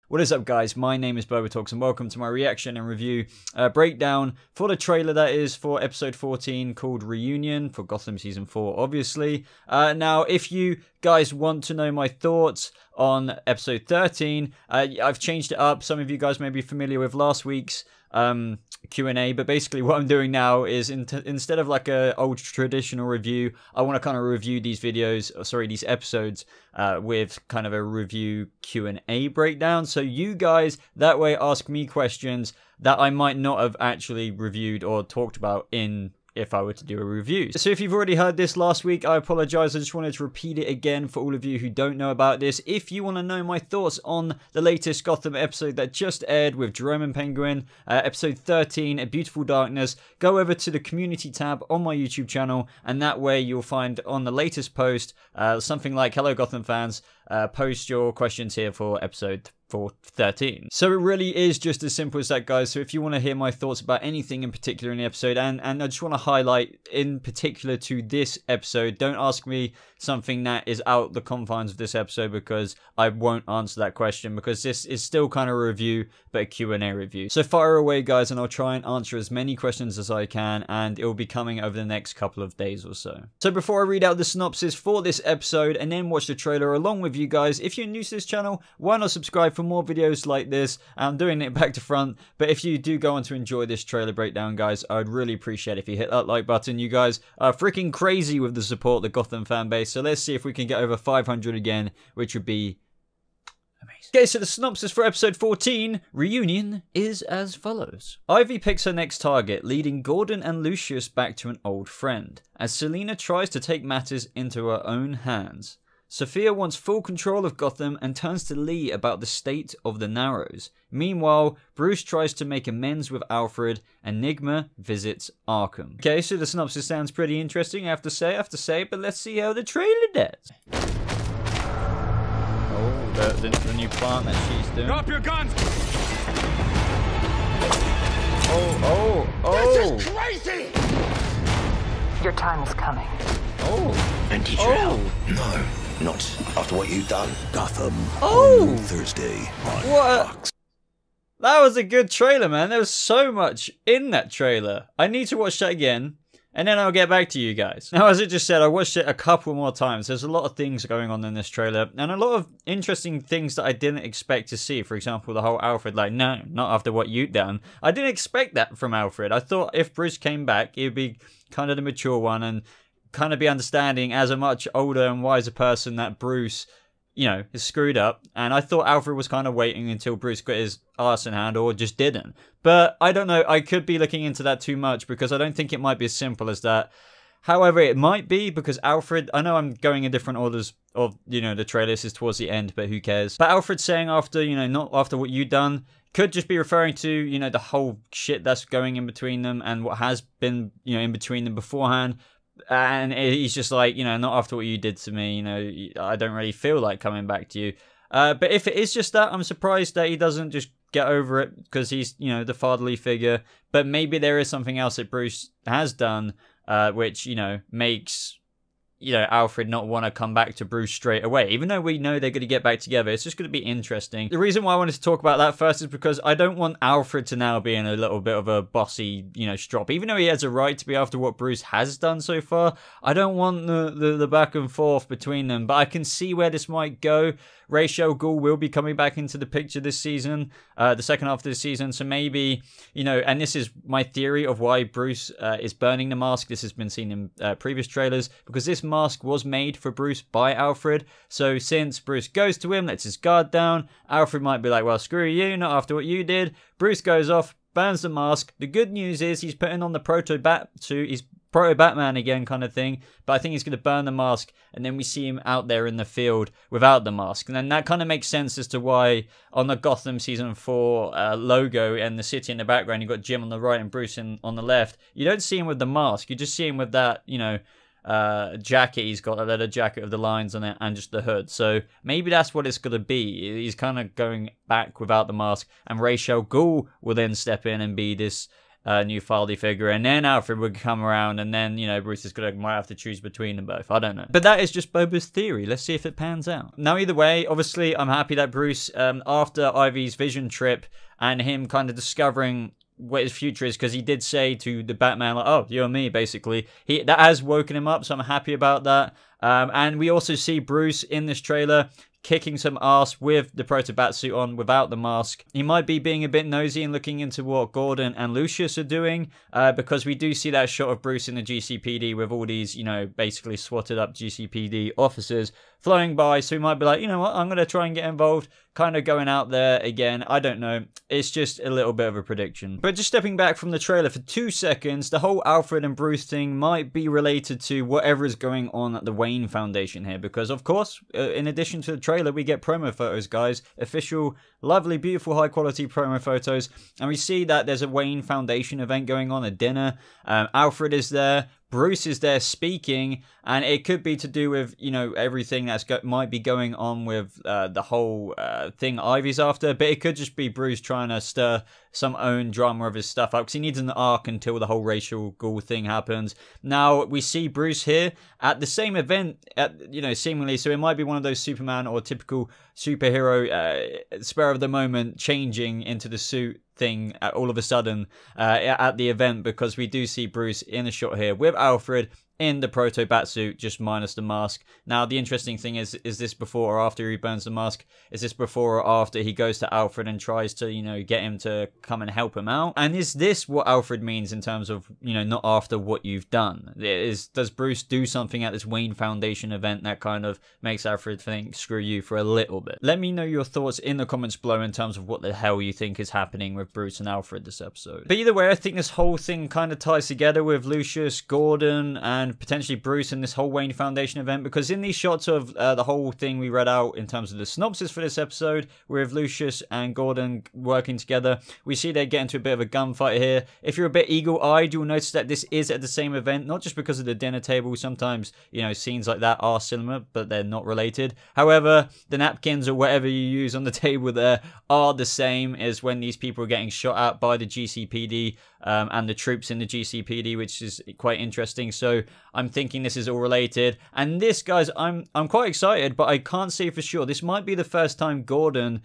What is up, guys? My name is BobaTalks and welcome to my reaction and review breakdown for the trailer that is for episode 14 called Reunion for Gotham Season 4, obviously. Now, if you guys want to know my thoughts on episode 13, I've changed it up. Some of you guys may be familiar with last week's Q&A, but basically what I'm doing now is instead of like a old traditional review, I want to kind of review these these episodes with kind of a review Q&A breakdown, so you guys that way ask me questions that I might not have actually reviewed or talked about if I were to do a review. So if you've already heard this last week, I apologize. I just wanted to repeat it again for all of you who don't know about this. If you want to know my thoughts on the latest Gotham episode that just aired with Jerome and Penguin, episode 13, A Beautiful Darkness, go over to the community tab on my YouTube channel, and that way you'll find on the latest post something like, "Hello Gotham fans, post your questions here for episode 13. So it really is just as simple as that, guys. So if you want to hear my thoughts about anything in particular in the episode, and I just want to highlight in particular to this episode, don't ask me something that is out the confines of this episode, because I won't answer that question, because this is still kind of a review but a Q&A review. So fire away, guys, and I'll try and answer as many questions as I can, and it will be coming over the next couple of days or so. So before I read out the synopsis for this episode and then watch the trailer along with you guys, if you're new to this channel, why not subscribe for more videos like this? I'm doing it back to front, but if you do go on to enjoy this trailer breakdown, guys, I'd really appreciate it if you hit that like button. You guys are freaking crazy with the support of the Gotham fan base, so let's see if we can get over 500 again, which would be amazing. Okay, so the synopsis for episode 14, Reunion, is as follows. Ivy picks her next target, leading Gordon and Lucius back to an old friend, as Selina tries to take matters into her own hands. Sofia wants full control of Gotham and turns to Lee about the state of the Narrows. Meanwhile, Bruce tries to make amends with Alfred, and Nygma visits Arkham. Okay, so the synopsis sounds pretty interesting, I have to say, but let's see how the trailer does. Oh, the new plant that she's doing. Drop your guns! Oh! This is crazy! Your time is coming. Oh! And need your help? No, not after what you've done. Gotham. Oh! Thursday on Fox. That was a good trailer, man. There was so much in that trailer. I need to watch that again, and then I'll get back to you guys. Now, as I just said, I watched it a couple more times. There's a lot of things going on in this trailer, and a lot of interesting things that I didn't expect to see. For example, the whole Alfred, like, no, not after what you've done. I didn't expect that from Alfred. I thought if Bruce came back, he'd be kind of the mature one, and kind of be understanding as a much older and wiser person that Bruce, you know, is screwed up. And I thought Alfred was kind of waiting until Bruce got his arse in hand, or just didn't. But I don't know, I could be looking into that too much, because I don't think it might be as simple as that. However, it might be, because Alfred, I know I'm going in different orders of, you know, the trailer. This is towards the end, but who cares? But Alfred saying after, you know, not after what you've done, could just be referring to, you know, the whole shit that's going in between them and what has been, you know, in between them beforehand. And he's just like, you know, not after what you did to me, you know, I don't really feel like coming back to you. But if it is just that, I'm surprised that he doesn't just get over it, because he's, you know, the fatherly figure. But maybe there is something else that Bruce has done, which, you know, makes, you know, Alfred not want to come back to Bruce straight away. Even though we know they're going to get back together, it's just going to be interesting. The reason why I wanted to talk about that first is because I don't want Alfred to now be in a little bit of a bossy, you know, strop. Even though he has a right to be after what Bruce has done so far, I don't want the back and forth between them. But I can see where this might go. Ra's al Ghul will be coming back into the picture this season, the second half of this season. So maybe, you know, and this is my theory of why Bruce is burning the mask. This has been seen in previous trailers, because this mask was made for Bruce by Alfred. So since Bruce goes to him, lets his guard down, Alfred might be like, well, screw you, not after what you did. Bruce goes off, burns the mask. The good news is he's putting on the Proto-Bat suit. He's Proto-Batman again, kind of thing. But I think he's going to burn the mask, and then we see him out there in the field without the mask. And then that kind of makes sense as to why on the Gotham Season 4 logo and the city in the background, you've got Jim on the right and Bruce on the left. You don't see him with the mask. You just see him with that, you know, jacket. He's got a leather jacket with the lines on it and just the hood. So maybe that's what it's going to be. He's kind of going back without the mask, and Ra's al Ghul will then step in and be this new Farley figure, and then Alfred would come around, and then, you know, Bruce is gonna might have to choose between them both. I don't know, but that is just Boba's theory. Let's see if it pans out. Now, either way, obviously, I'm happy that Bruce, after Ivy's vision trip and him kind of discovering what his future is, because he did say to the Batman, like, oh, you and me, basically. That has woken him up, so I'm happy about that. And we also see Bruce in this trailer kicking some ass with the Proto-Bat suit on without the mask. He might be being a bit nosy and looking into what Gordon and Lucius are doing, because we do see that shot of Bruce in the GCPD with all these, you know, basically swatted up GCPD officers flowing by. So he might be like, you know what, I'm going to try and get involved, kind of going out there again. I don't know. It's just a little bit of a prediction. But just stepping back from the trailer for 2 seconds, the whole Alfred and Bruce thing might be related to whatever is going on at the Wayne Foundation here, because of course, in addition to the trailer, we get promo photos, guys. Official, lovely, beautiful, high quality promo photos. And we see that there's a Wayne Foundation event going on, a dinner. Alfred is there. Bruce is there speaking, and it could be to do with, you know, everything that's might be going on with the whole thing Ivy's after, but it could just be Bruce trying to stir some own drama of his stuff up, because he needs an arc until the whole racial ghoul thing happens. Now, we see Bruce here at the same event, you know, seemingly, so it might be one of those Superman or typical superhero spur of the moment changing into the suit thing all of a sudden at the event, because we do see Bruce in a shot here with Alfred in the Proto-Bat suit, just minus the mask. Now, the interesting thing is this before or after he burns the mask? Is this before or after he goes to Alfred and tries to, you know, get him to come and help him out? And is this what Alfred means in terms of, you know, not after what you've done? Does Bruce do something at this Wayne Foundation event that kind of makes Alfred think, screw you, for a little bit? Let me know your thoughts in the comments below in terms of what the hell you think is happening with Bruce and Alfred this episode. But either way, I think this whole thing kind of ties together with Lucius, Gordon, and potentially Bruce in this whole Wayne Foundation event, because in these shots of the whole thing we read out in terms of the synopsis for this episode, with Lucius and Gordon working together, we see they get into a bit of a gunfight here. If you're a bit eagle-eyed, you'll notice that this is at the same event, not just because of the dinner table. Sometimes, you know, scenes like that are similar, but they're not related. However, the napkins or whatever you use on the table there are the same as when these people are getting shot at by the GCPD and the troops in the GCPD, which is quite interesting. So I'm thinking this is all related. And this, guys, I'm quite excited, but I can't say for sure. This might be the first time Gordon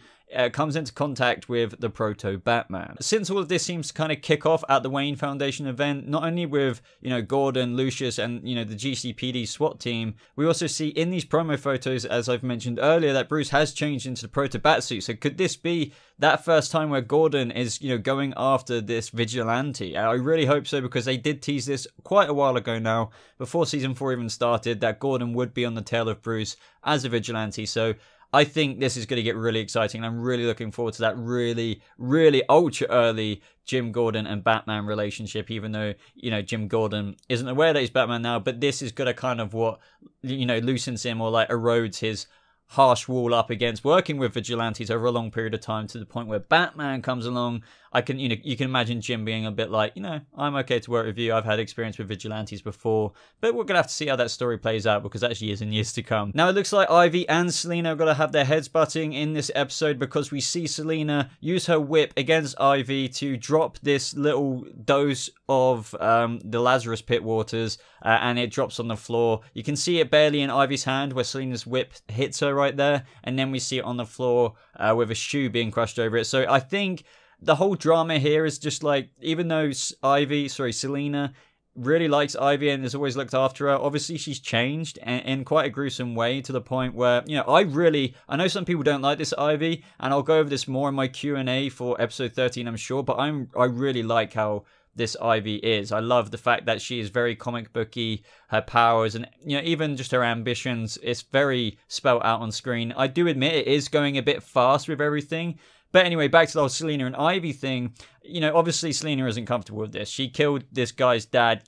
comes into contact with the Proto-Batman. Since all of this seems to kind of kick off at the Wayne Foundation event, not only with, you know, Gordon, Lucius, and, you know, the GCPD SWAT team, we also see in these promo photos, as I've mentioned earlier, that Bruce has changed into the Proto-Bat suit. So could this be that first time where Gordon is, you know, going after this vigilante? I really hope so, because they did tease this quite a while ago now, before season 4 even started, that Gordon would be on the tail of Bruce as a vigilante. So I think this is going to get really exciting, and I'm really looking forward to that really, really ultra early Jim Gordon and Batman relationship, even though, you know, Jim Gordon isn't aware that he's Batman now, but this is going to kind of what, you know, loosens him or like erodes his harsh wall up against working with vigilantes over a long period of time, to the point where Batman comes along. I can, you know, you can imagine Jim being a bit like, you know, I'm okay to work with you. I've had experience with vigilantes before, but we're going to have to see how that story plays out, because that's years and years to come. Now, it looks like Ivy and Selina are going to have their heads butting in this episode, because we see Selina use her whip against Ivy to drop this little dose of the Lazarus Pit waters, and it drops on the floor. You can see it barely in Ivy's hand where Selina's whip hits her right there, and then we see it on the floor with a shoe being crushed over it. So I think the whole drama here is just like, even though Selina really likes Ivy and has always looked after her, obviously she's changed in quite a gruesome way, to the point where, you know, I know some people don't like this Ivy, and I'll go over this more in my Q&A for episode 13, I'm sure, but I really like how this Ivy is. I love the fact that she is very comic booky, her powers, and, you know, even just her ambitions, it's very spelled out on screen. I do admit it is going a bit fast with everything. But anyway, back to the whole Selina and Ivy thing. You know, obviously Selina isn't comfortable with this. She killed this guy's dad,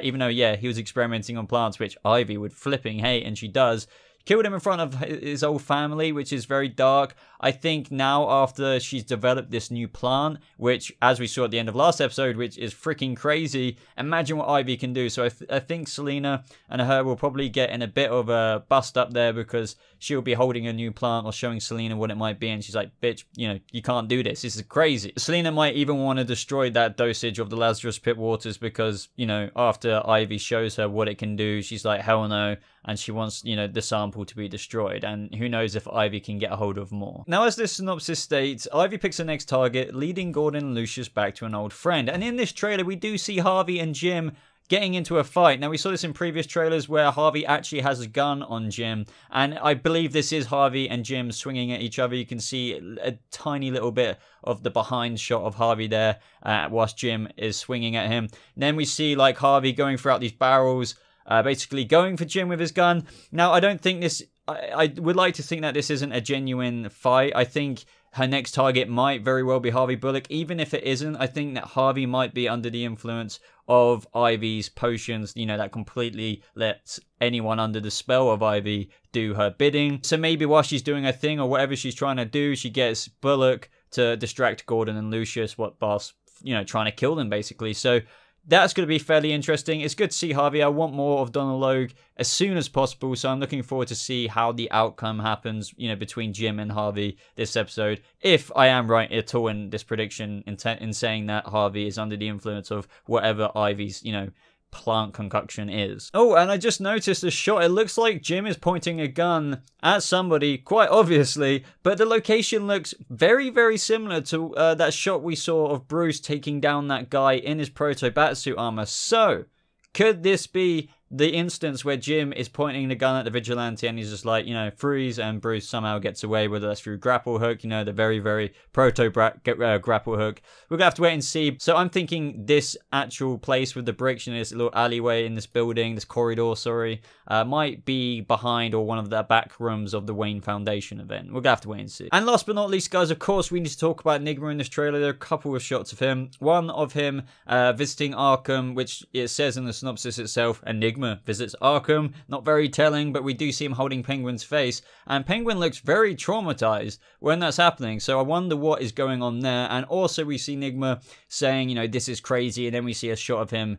even though, yeah, he was experimenting on plants, which Ivy would flipping hate, and she does. killed him in front of his old family, which is very dark. I think now after she's developed this new plant, which as we saw at the end of last episode, which is freaking crazy, imagine what Ivy can do. So I think Selina and her will probably get in a bit of a bust up there, because she'll be holding a new plant or showing Selina what it might be, and she's like, bitch, you know, you can't do this. This is crazy. Selina might even want to destroy that dosage of the Lazarus Pit waters, because, you know, after Ivy shows her what it can do, she's like, hell no, and she wants, you know, the sample to be destroyed, and who knows if Ivy can get a hold of more. Now, as this synopsis states, Ivy picks the next target, leading Gordon and Lucius back to an old friend, and in this trailer we do see Harvey and Jim getting into a fight. Now, we saw this in previous trailers where Harvey actually has a gun on Jim, and I believe this is Harvey and Jim swinging at each other. You can see a tiny little bit of the behind shot of Harvey there whilst Jim is swinging at him. And then we see like Harvey going throughout these barrels, basically going for Jim with his gun. Now, I don't think this... I would like to think that this isn't a genuine fight. I think her next target might very well be Harvey Bullock. Even if it isn't, I think that Harvey might be under the influence of Ivy's potions, you know, that completely lets anyone under the spell of Ivy do her bidding. So maybe while she's doing her thing or whatever she's trying to do, she gets Bullock to distract Gordon and Lucius, whilst, you know, trying to kill them basically. So that's going to be fairly interesting. It's good to see Harvey. I want more of Donald Logue as soon as possible, so I'm looking forward to see how the outcome happens, you know, between Jim and Harvey this episode. If I am right at all in this prediction in saying that Harvey is under the influence of whatever Ivy's, you know, plant concoction is. Oh, and I just noticed a shot. It looks like Jim is pointing a gun at somebody, quite obviously, but the location looks very, very similar to that shot we saw of Bruce taking down that guy in his Proto-Batsuit armor. So, could this be the instance where Jim is pointing the gun at the vigilante and he's just like, you know, freeze, and Bruce somehow gets away, whether that's through grapple hook, you know, the very, very grapple hook. We're gonna have to wait and see. So I'm thinking this actual place with the bricks in this little alleyway in this building, this corridor, sorry, might be behind or one of the back rooms of the Wayne Foundation event. We're gonna have to wait and see. And last but not least, guys, of course, we need to talk about Nygma in this trailer. There are a couple of shots of him. One of him visiting Arkham, which it says in the synopsis itself, and Nygma visits Arkham. Not very telling, but we do see him holding Penguin's face, and Penguin looks very traumatized when that's happening, so I wonder what is going on there. And also we see Nygma saying, you know, this is crazy, and then we see a shot of him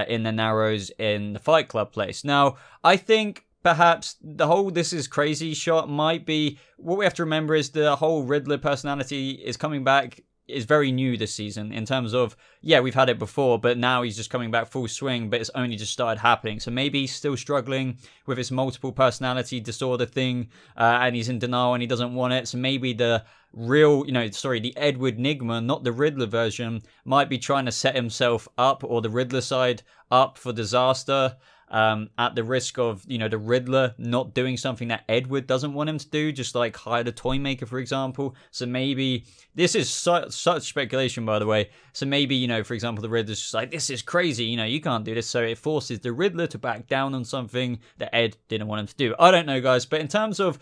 in the Narrows in the Fight Club place. Now, I think perhaps the whole this is crazy shot might be, what we have to remember is the whole Riddler personality is coming back, is very new this season in terms of, yeah, we've had it before, but now he's just coming back full swing, but it's only just started happening. So maybe he's still struggling with his multiple personality disorder thing, and he's in denial and he doesn't want it. So maybe the real, you know, sorry, the Edward Nygma, not the Riddler version, might be trying to set himself up, or the Riddler side up, for disaster, at the risk of, you know, the Riddler not doing something that Edward doesn't want him to do, just like hire the toy maker, for example. So maybe, this is such speculation, by the way, so maybe, you know, for example, the Riddler's just like, this is crazy, you know, you can't do this, so it forces the Riddler to back down on something that Ed didn't want him to do. I don't know, guys, but in terms of,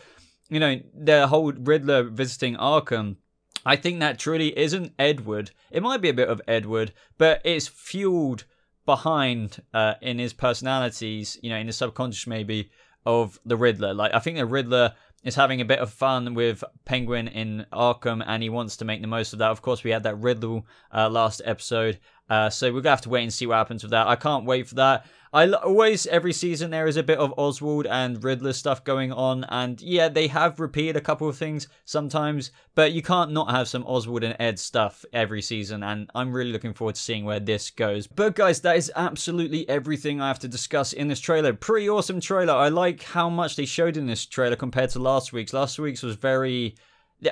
you know, the whole Riddler visiting Arkham, I think that truly isn't Edward. It might be a bit of Edward, but it's fueled behind in his personalities, you know, in his subconscious maybe, of the Riddler. Like, I think the Riddler is having a bit of fun with Penguin in Arkham, and he wants to make the most of that. Of course, we had that Riddle last episode, so we're gonna have to wait and see what happens with that. I can't wait for that. Always, every season, there is a bit of Oswald and Riddler stuff going on, and yeah, they have repeated a couple of things sometimes, but you can't not have some Oswald and Ed stuff every season, and I'm really looking forward to seeing where this goes. But guys, that is absolutely everything I have to discuss in this trailer. Pretty awesome trailer. I like how much they showed in this trailer compared to last week's. Last week's was very...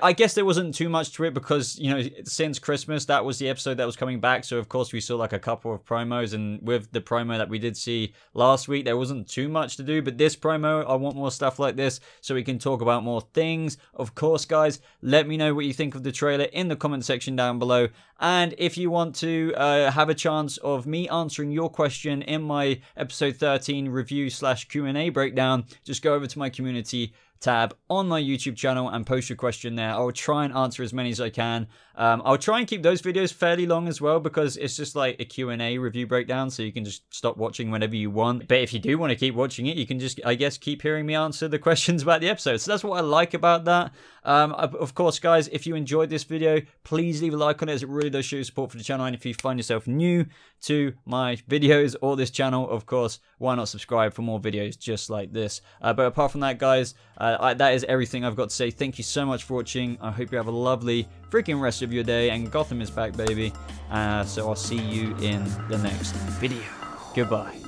I guess there wasn't too much to it because, you know, since Christmas, that was the episode that was coming back. So, of course, we saw like a couple of promos. And with the promo that we did see last week, there wasn't too much to do. But this promo, I want more stuff like this so we can talk about more things. Of course, guys, let me know what you think of the trailer in the comment section down below. And if you want to have a chance of me answering your question in my episode 13 review /Q&A breakdown, just go over to my community tab on my YouTube channel and post your question there. I'll try and answer as many as I can. I'll try and keep those videos fairly long as well, because it's just like a Q&A review breakdown, so you can just stop watching whenever you want. But if you do want to keep watching it, you can just, I guess, keep hearing me answer the questions about the episode. So that's what I like about that. Of course, guys, if you enjoyed this video, please leave a like on it, as it really does show your support for the channel. And if you find yourself new to my videos or this channel, of course, why not subscribe for more videos just like this? But apart from that, guys, that is everything I've got to say. Thank you so much for watching. I hope you have a lovely freaking rest of your day, and Gotham is back, baby. So I'll see you in the next video. Goodbye.